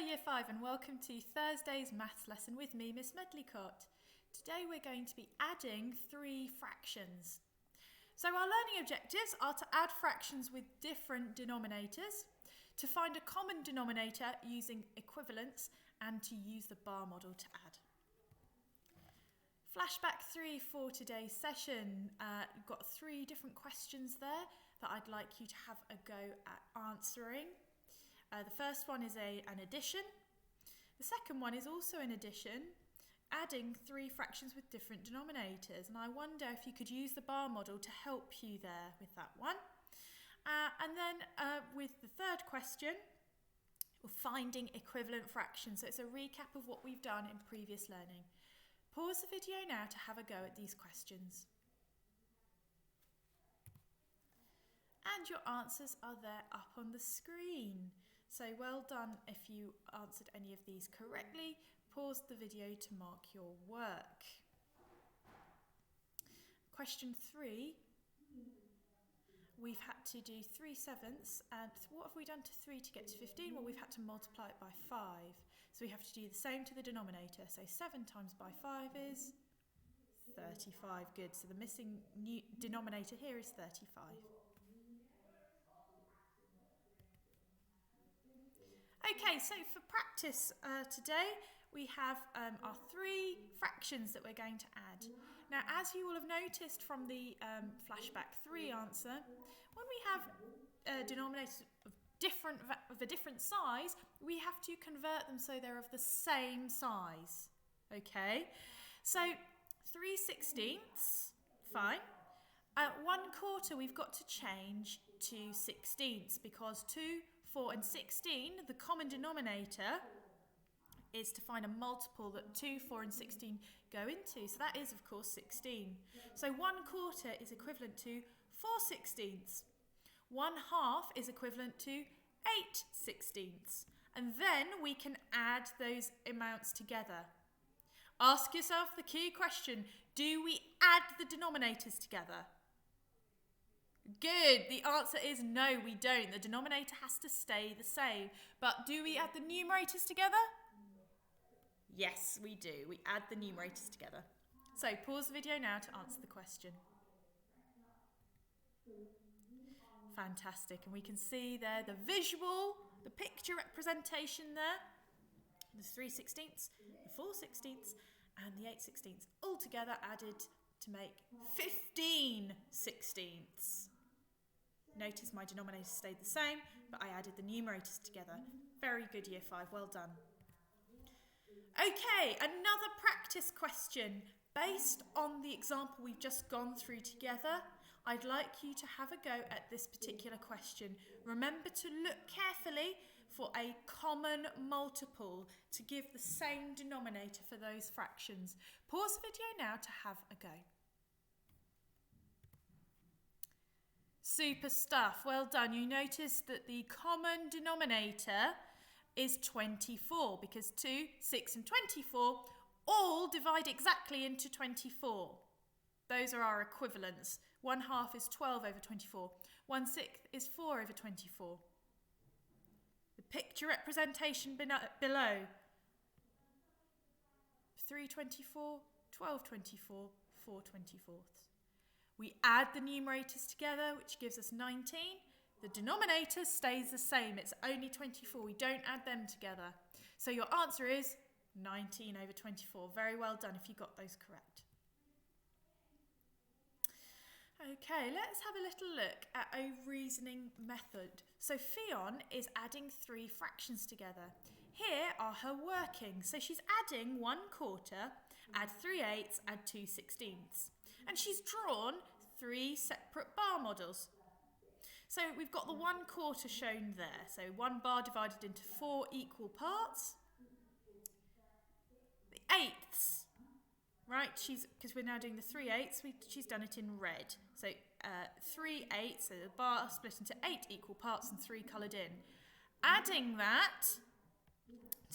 Hello Year 5 and welcome to Thursday's maths lesson with me, Miss Medlicott. Today we're going to be adding three fractions. So our learning objectives are to add fractions with different denominators, to find a common denominator using equivalence, and to use the bar model to add. Flashback 3 for today's session. You've got three different questions there that I'd like you to have a go at answering. The first one is an addition. The second one is also an addition, adding three fractions with different denominators. And I wonder if you could use the bar model to help you there with that one. And then with the third question, we're finding equivalent fractions. So it's a recap of what we've done in previous learning. Pause the video now to have a go at these questions. And your answers are there up on the screen. So well done if you answered any of these correctly. Pause the video to mark your work. Question 3. We've had to do 3/7, and what have we done to 3 to get to 15? Well, we've had to multiply it by 5. So we have to do the same to the denominator. So 7 times by 5 is 35. Good. So the missing new denominator here is 35. Okay, so for practice today, we have our three fractions that we're going to add. Now, as you will have noticed from the flashback 3 answer, when we have denominators of a different size, we have to convert them so they're of the same size. Okay, so 3/16, fine. 1/4 we've got to change to 16ths because 2, 4 and 16, the common denominator is to find a multiple that 2, 4 and 16 go into. So that is, of course, 16. So 1/4 is equivalent to 4/16. 1/2 is equivalent to 8/16. And then we can add those amounts together. Ask yourself the key question, do we add the denominators together? Good. The answer is no, we don't. The denominator has to stay the same. But do we add the numerators together? Yes, we do. We add the numerators together. So pause the video now to answer the question. Fantastic. And we can see there the visual, the picture representation there. The 3/16, the 4/16 and the 8/16 all together added to make 15/16. Notice my denominator stayed the same, but I added the numerators together. Very good, Year 5, well done. Okay, another practice question. Based on the example we've just gone through together, I'd like you to have a go at this particular question. Remember to look carefully for a common multiple to give the same denominator for those fractions. Pause the video now to have a go. Super stuff, well done. You notice that the common denominator is 24 because 2, 6 and 24 all divide exactly into 24. Those are our equivalents. 1/2 is 12 over 24. 1/6 is 4 over 24. The picture representation below. 3/24, 12/24, 4/24. We add the numerators together, which gives us 19. The denominator stays the same. It's only 24. We don't add them together. So your answer is 19 over 24. Very well done if you got those correct. Okay, let's have a little look at a reasoning method. So Fionn is adding three fractions together. Here are her workings. So she's adding 1/4, add 3/8, add 2/16. And she's drawn three separate bar models. So we've got the 1/4 shown there. So one bar divided into 4 equal parts. The 1/8, right? Because we're now doing the 3/8, she's done it in red. So 3/8, so the bar split into 8 equal parts and 3 coloured in. Adding that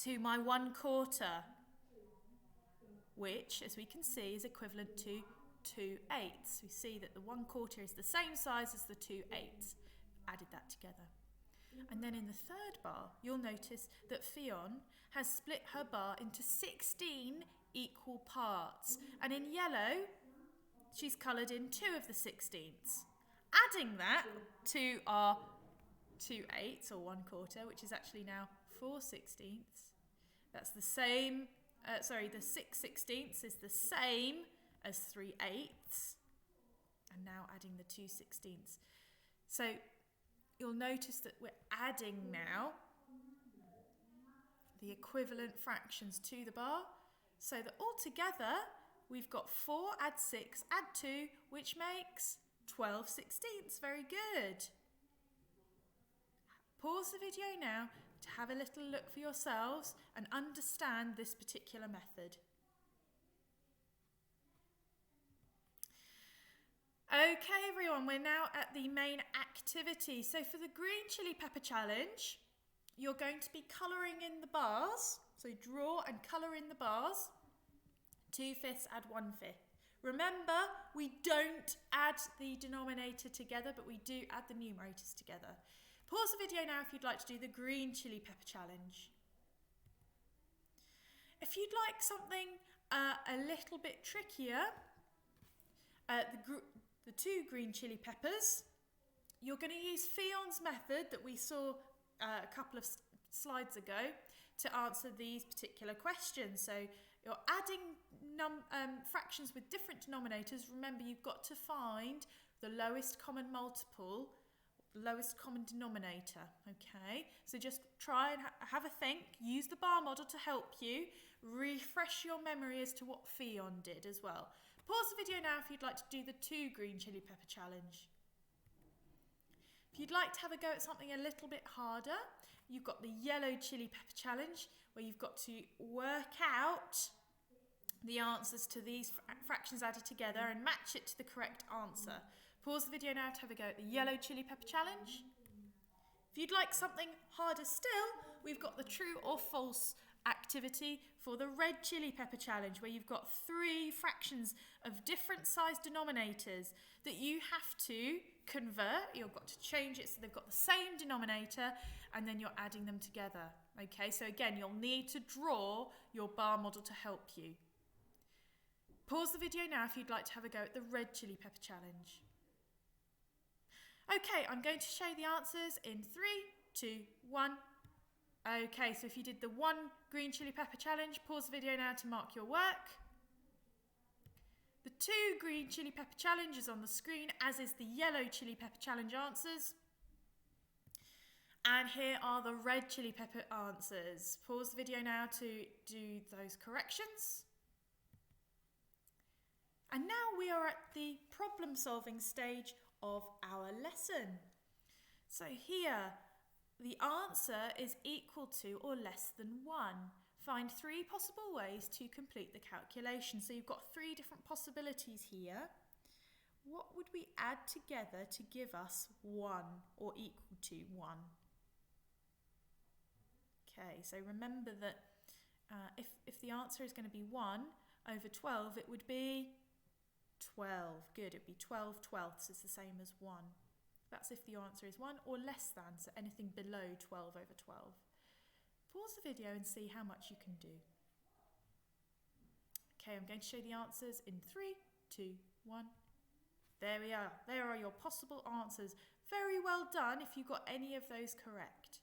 to my 1/4, which, as we can see, is equivalent to 2/8. We see that the 1/4 is the same size as the 2/8. Added that together. And then in the third bar, you'll notice that Fionn has split her bar into 16 equal parts. And in yellow, she's coloured in 2 of the 16ths. Adding that to our 2/8 or 1/4, which is actually now 4/16. That's the same, the 6/16 is the same as 3/8. And now adding the 2/16. So you'll notice that we're adding now the equivalent fractions to the bar, so that altogether we've got 4 add 6 add 2, which makes 12/16. Very good. Pause the video now to have a little look for yourselves and understand this particular method. Okay everyone, we're now at the main activity. So for the green chili pepper challenge, you're going to be colouring in the bars. So draw and colour in the bars. 2/5 add 1/5. Remember, we don't add the denominator together, but we do add the numerators together. Pause the video now if you'd like to do the green chili pepper challenge. If you'd like something a little bit trickier, the 2 green chili peppers, you're going to use Fionn's method that we saw a couple of slides ago to answer these particular questions. So you're adding fractions with different denominators. Remember, you've got to find the lowest common multiple, lowest common denominator. Okay, so just try and have a think. Use the bar model to help you. Refresh your memory as to what Fionn did as well. Pause the video now if you'd like to do the 2 green chili pepper challenge. If you'd like to have a go at something a little bit harder, you've got the yellow chili pepper challenge, where you've got to work out the answers to these fractions added together and match it to the correct answer. Pause the video now to have a go at the yellow chili pepper challenge. If you'd like something harder still, we've got the true or false activity for the red chili pepper challenge, where you've got 3 fractions of different size denominators that you have to convert. You've got to change it so they've got the same denominator, and then you're adding them together. Okay, so again, you'll need to draw your bar model to help you. Pause the video now if you'd like to have a go at the red chili pepper challenge. Okay, I'm going to show the answers in 3, 2, 1. Okay, so if you did the 1 green chili pepper challenge, pause the video now to mark your work. The 2 green chili pepper challenge is on the screen, as is the yellow chili pepper challenge answers. And here are the red chili pepper answers. Pause the video now to do those corrections. And now we are at the problem solving stage of our lesson. So here, the answer is equal to or less than 1. Find 3 possible ways to complete the calculation. So you've got 3 different possibilities here. What would we add together to give us 1 or equal to 1? Okay, so remember that if the answer is going to be 1 over 12, it would be 12. Good, it would be 12/12. It's the same as 1. That's if the answer is 1 or less than, so anything below 12 over 12. Pause the video and see how much you can do. Okay, I'm going to show the answers in 3, 2, 1. There we are. There are your possible answers. Very well done if you got any of those correct.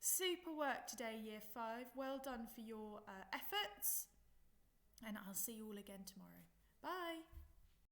Super work today, Year 5. Well done for your efforts. And I'll see you all again tomorrow. Bye.